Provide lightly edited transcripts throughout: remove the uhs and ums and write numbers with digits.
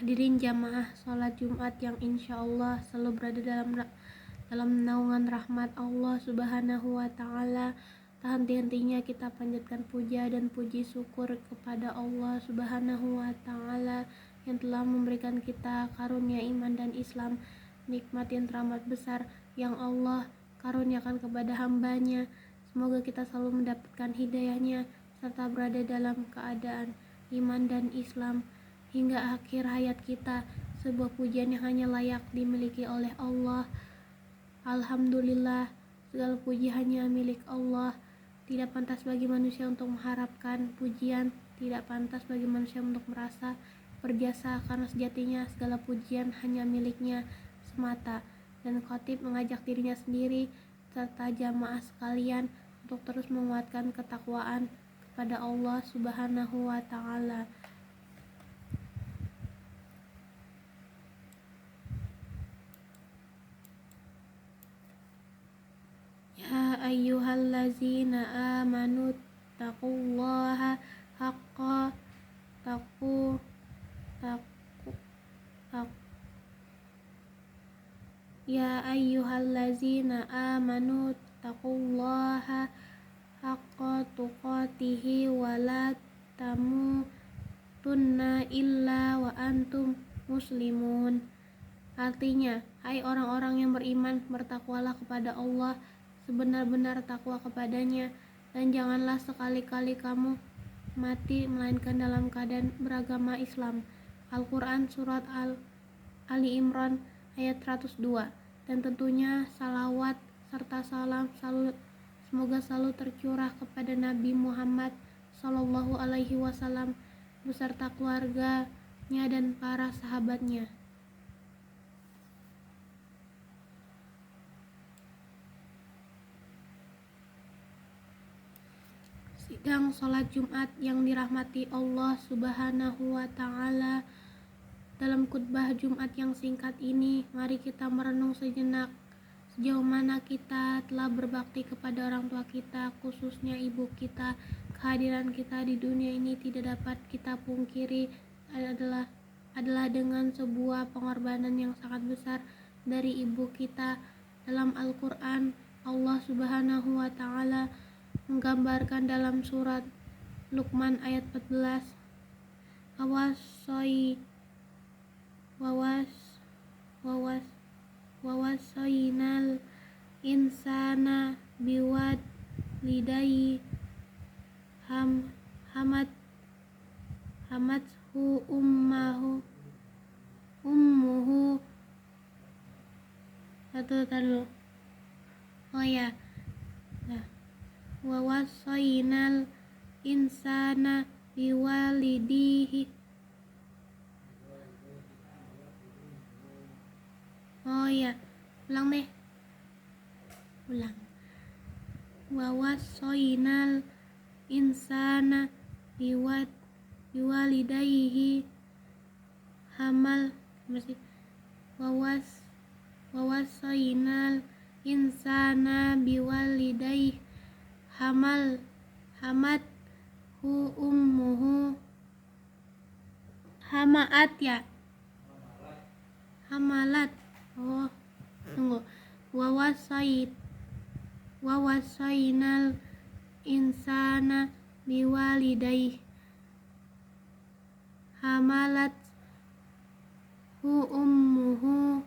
Hadirin jamaah sholat Jumat yang insya Allah selalu berada dalam naungan rahmat Allah Subhanahu wa Ta'ala. Tak henti-hentinya kita panjatkan puja dan puji syukur kepada Allah Subhanahu wa Ta'ala yang telah memberikan kita karunia iman dan Islam, nikmat yang teramat besar yang Allah karuniakan kepada hambanya. Semoga kita selalu mendapatkan hidayahnya serta berada dalam keadaan iman dan Islam hingga akhir hayat kita. Sebuah pujian yang hanya layak dimiliki oleh Allah. Alhamdulillah, segala puji hanya milik Allah. Tidak pantas bagi manusia untuk mengharapkan pujian, tidak pantas bagi manusia untuk merasa berjasa, karena sejatinya segala pujian hanya miliknya semata. Dan khatib mengajak dirinya sendiri serta jamaah sekalian untuk terus menguatkan ketakwaan kepada Allah Subhanahu wa Ta'ala. Ya ayyuhallazina amanu taqullaha haqqa Ya ayyuhallazina amanu taqullaha haqqa tuqatihi wa la tamutunna illa wa antum muslimun. Artinya, hai orang-orang yang beriman, bertakwalah kepada Allah sebenar-benar takwa kepadanya, dan janganlah sekali-kali kamu mati melainkan dalam keadaan beragama Islam. Al-Quran Surat Ali Imran ayat 102. Dan tentunya salawat serta salam semoga selalu tercurah kepada Nabi Muhammad Sallallahu Alaihi Wasallam beserta keluarganya dan para sahabatnya. Sidang sholat Jumat yang dirahmati Allah Subhanahu wa Ta'ala. Dalam khutbah Jumat yang singkat ini, mari kita merenung sejenak sejauh mana kita telah berbakti kepada orang tua kita, khususnya ibu kita. Kehadiran kita di dunia ini tidak dapat kita pungkiri adalah dengan sebuah pengorbanan yang sangat besar dari ibu kita. Dalam Al-Quran, Allah Subhanahu wa Ta'ala menggambarkan dalam surat Luqman ayat 14, wawasainal insana biwalidayhi hamathu ummuhu wawasainal insana biwalidihi ulang. Wawasainal insana biwalidayhi wawasainal insana biwalidayhi hamathu ummuhu hamalat wawasainal insana biwalidayhi hamalat ummuhu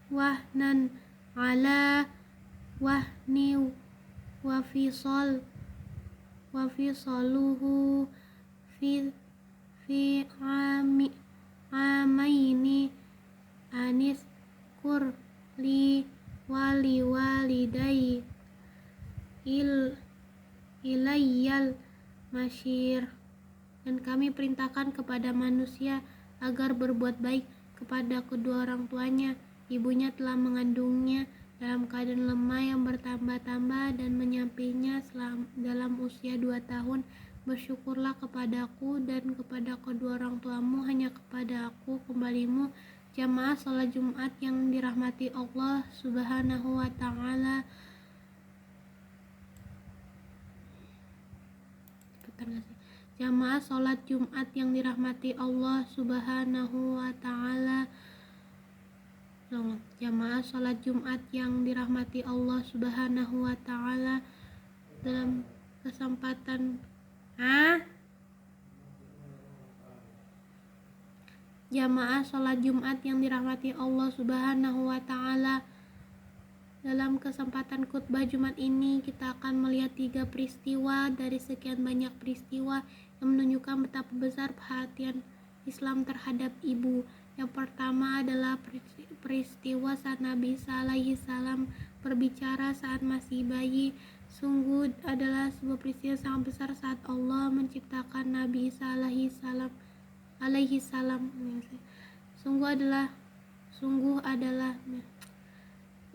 wahnan ala wahni wafisaluhu fi amaini anis kurli waliwalidai ilayyal masyir. Dan kami perintahkan kepada manusia agar berbuat baik kepada kedua orang tuanya. Ibunya telah mengandungnya dalam keadaan lemah yang bertambah-tambah dan menyampinya dalam usia 2 tahun. Bersyukurlah kepadaku dan kepada kedua orang tuamu, hanya kepada aku kembalimu. Jamaah sholat Jumat yang dirahmati Allah Subhanahu wa Ta'ala. Jamaah sholat Jumat yang dirahmati Allah Subhanahu wa Ta'ala. Jamaah sholat Jumat yang dirahmati Allah Subhanahu wa Ta'ala, dalam kesempatan Jamaah sholat Jumat yang dirahmati Allah Subhanahu wa Ta'ala. Dalam kesempatan khutbah Jumat ini kita akan melihat 3 peristiwa dari sekian banyak peristiwa yang menunjukkan betapa besar perhatian Islam terhadap ibu. Yang pertama adalah peristiwa saat Nabi Isa alaihi salam berbicara saat masih bayi. Sungguh adalah sebuah peristiwa sangat besar saat Allah menciptakan Nabi Isa alaihi salam. Sungguh adalah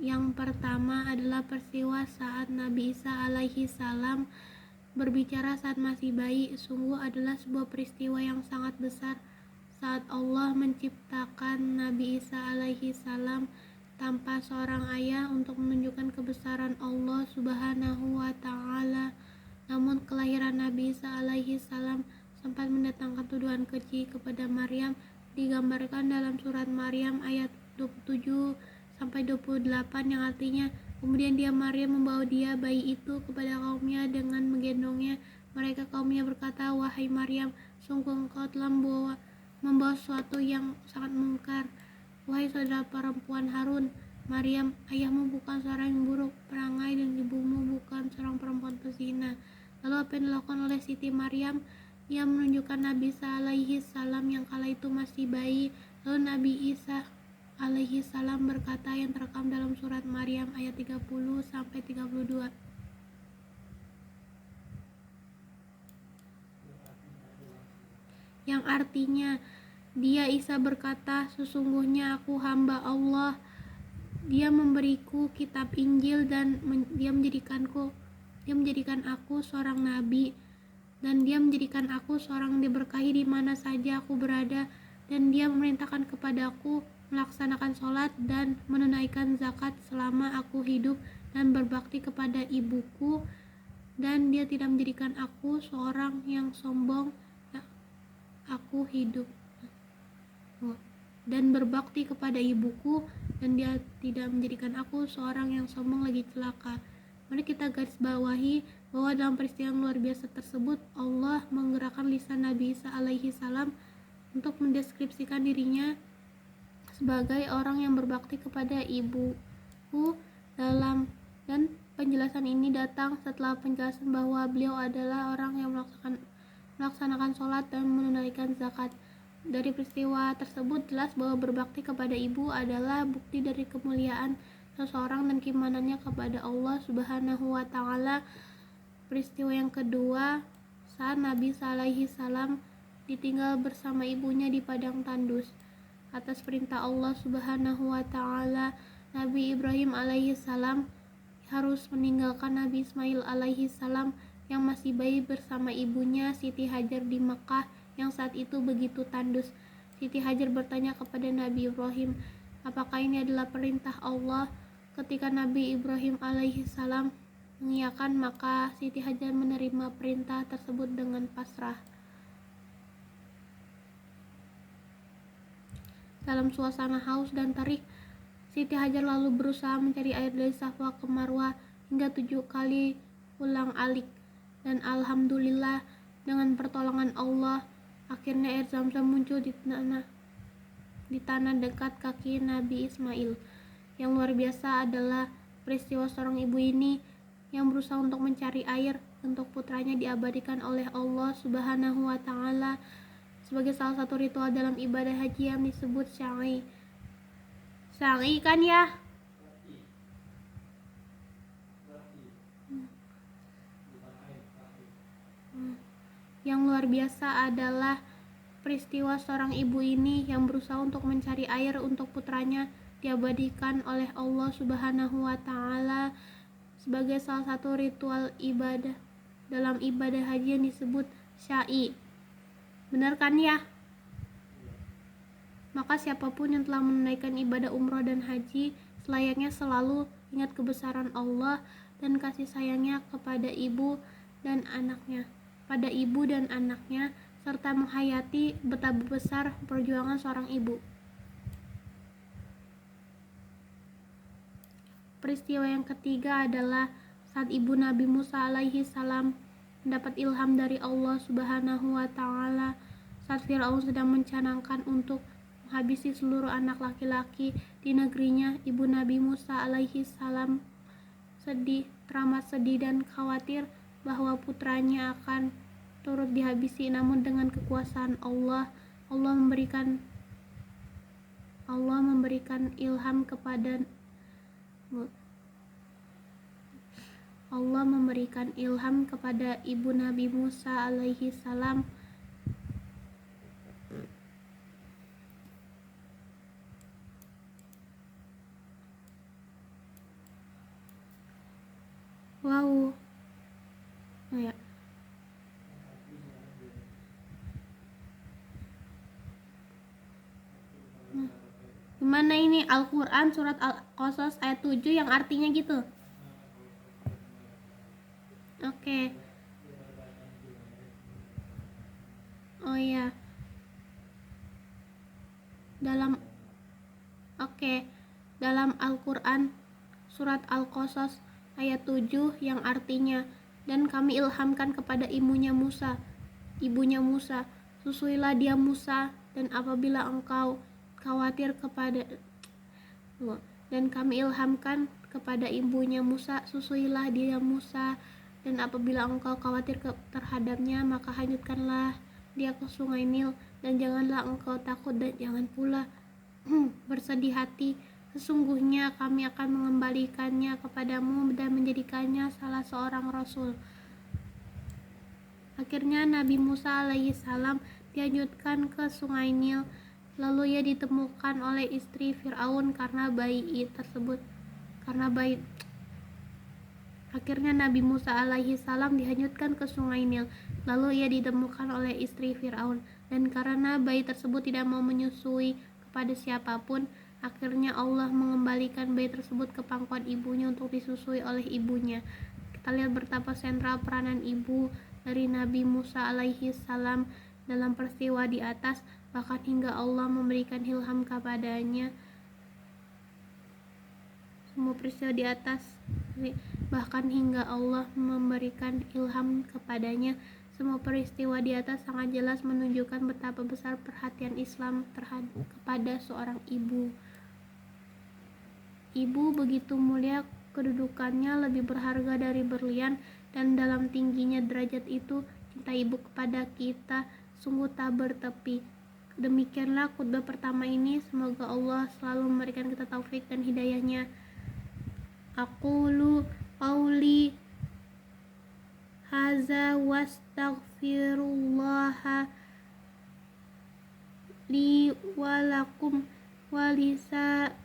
yang pertama adalah peristiwa saat Nabi Isa alaihi salam berbicara saat masih bayi. Sungguh adalah sebuah peristiwa yang sangat besar saat Allah menciptakan Nabi Isa alaihi salam tanpa seorang ayah untuk menunjukkan kebesaran Allah Subhanahu wa Ta'ala. Namun kelahiran Nabi Isa alaihi salam sempat mendatangkan tuduhan keji kepada Maryam, digambarkan dalam surat Maryam ayat 27-28 yang artinya, kemudian dia Maryam membawa dia bayi itu kepada kaumnya dengan menggendongnya. Mereka kaumnya berkata, "Wahai Maryam, sungguh engkau telah membawa sesuatu yang sangat mungkar. Wahai saudara perempuan Harun, Maryam, ayahmu bukan seorang yang buruk perangai dan ibumu bukan seorang perempuan pezina." Lalu apa yang dilakukan oleh Siti Maryam? Ia menunjukkan Nabi Isa alaihi salam yang kala itu masih bayi. Lalu Nabi Isa alaihi salam berkata yang terekam dalam surat Maryam ayat 30-32. Yang artinya, dia Isa berkata, "Sesungguhnya aku hamba Allah. Dia memberiku kitab Injil dan dia menjadikan aku seorang nabi, dan dia menjadikan aku seorang yang diberkahi di mana saja aku berada, dan dia memerintahkan kepadaku melaksanakan sholat dan menunaikan zakat selama aku hidup dan berbakti kepada ibuku, dan dia tidak menjadikan aku seorang yang sombong aku hidup dan berbakti kepada ibuku, dan dia tidak menjadikan aku seorang yang sombong lagi celaka." Mari kita garis bawahi bahwa dalam peristiwa yang luar biasa tersebut Allah menggerakkan lisan Nabi Isa alaihi salam untuk mendeskripsikan dirinya sebagai orang yang berbakti kepada ibuku, dan penjelasan ini datang setelah penjelasan bahwa beliau adalah orang yang melaksanakan sholat dan menunaikan zakat. Dari peristiwa tersebut jelas bahwa berbakti kepada ibu adalah bukti dari kemuliaan seseorang dan keimanannya kepada Allah Subhanahu wa Ta'ala. Peristiwa yang kedua, saat Nabi Isa alaihi salam ditinggal bersama ibunya di padang tandus. Atas perintah Allah Subhanahu wa Ta'ala, Nabi Ibrahim alaihi salam harus meninggalkan Nabi Ismail alaihi salam yang masih bayi bersama ibunya Siti Hajar di Mekah yang saat itu begitu tandus. Siti Hajar bertanya kepada Nabi Ibrahim, "Apakah ini adalah perintah Allah?" Ketika Nabi Ibrahim alaihi salam mengiyakan, maka Siti Hajar menerima perintah tersebut dengan pasrah. Dalam suasana haus dan terik, Siti Hajar lalu berusaha mencari air dari Safa ke Marwah hingga 7 kali ulang-alik, dan alhamdulillah dengan pertolongan Allah akhirnya air Zam-Zam muncul di tanah dekat kaki Nabi Ismail. Yang luar biasa adalah peristiwa seorang ibu ini yang berusaha untuk mencari air untuk putranya diabadikan oleh Allah Subhanahu wa Ta'ala sebagai salah satu ritual dalam ibadah haji yang disebut syai. Syai kan ya? Yang luar biasa adalah peristiwa seorang ibu ini yang berusaha untuk mencari air untuk putranya diabadikan oleh Allah Subhanahu wa Ta'ala sebagai salah satu ritual ibadah dalam ibadah haji yang disebut syai. Benar kan ya? Maka siapapun yang telah menunaikan ibadah umroh dan haji selayaknya selalu ingat kebesaran Allah dan kasih sayangnya kepada ibu dan anaknya. pada ibu dan anaknya, serta menghayati betapa besar perjuangan seorang ibu. Peristiwa yang ketiga adalah saat ibu Nabi Musa alaihi salam mendapat ilham dari Allah Subhanahu wa taala saat Firaun sedang mencanangkan untuk menghabisi seluruh anak laki-laki di negerinya. Ibu Nabi Musa alaihi salam teramat sedih dan khawatir bahwa putranya akan turut dihabisi, namun dengan kekuasaan Allah memberikan ilham kepada ibu Nabi Musa alaihi salam Gimana ini Al-Quran surat Al-Qasas ayat 7 yang artinya gitu. Oke. Oh iya. Dalam Al-Quran surat Al-Qasas ayat 7 yang artinya, dan kami ilhamkan kepada ibunya Musa, susuilah dia Musa, dan apabila engkau khawatir dan kami ilhamkan kepada ibunya Musa, susuilah dia Musa, dan apabila engkau khawatir terhadapnya, maka hanyutkanlah dia ke sungai Nil, dan janganlah engkau takut dan jangan pula bersedih hati. Sesungguhnya kami akan mengembalikannya kepadamu dan menjadikannya salah seorang rasul. Akhirnya Nabi Musa alaihissalam dihanyutkan ke sungai Nil. Lalu ia ditemukan oleh istri Firaun Akhirnya Nabi Musa alaihissalam dihanyutkan ke sungai Nil. Lalu ia ditemukan oleh istri Firaun, dan karena bayi tersebut tidak mau menyusui kepada siapapun, akhirnya Allah mengembalikan bayi tersebut ke pangkuan ibunya untuk disusui oleh ibunya. Kita lihat betapa sentral peranan ibu dari Nabi Musa alaihi salam dalam peristiwa di atas, bahkan hingga Allah memberikan ilham kepadanya. Semua peristiwa di atas, bahkan hingga Allah memberikan ilham kepadanya. Semua peristiwa di atas sangat jelas menunjukkan betapa besar perhatian Islam kepada seorang ibu. Ibu begitu mulia kedudukannya, lebih berharga dari berlian, dan dalam tingginya derajat itu, cinta ibu kepada kita sungguh tak bertepi. Demikianlah khutbah pertama ini. Semoga Allah selalu memberikan kita taufik dan hidayahnya. Aqulu qauli hadza wastaghfirullaha li walakum walisairi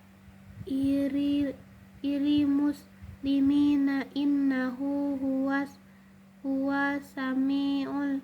muslimina innahu huwa sami'u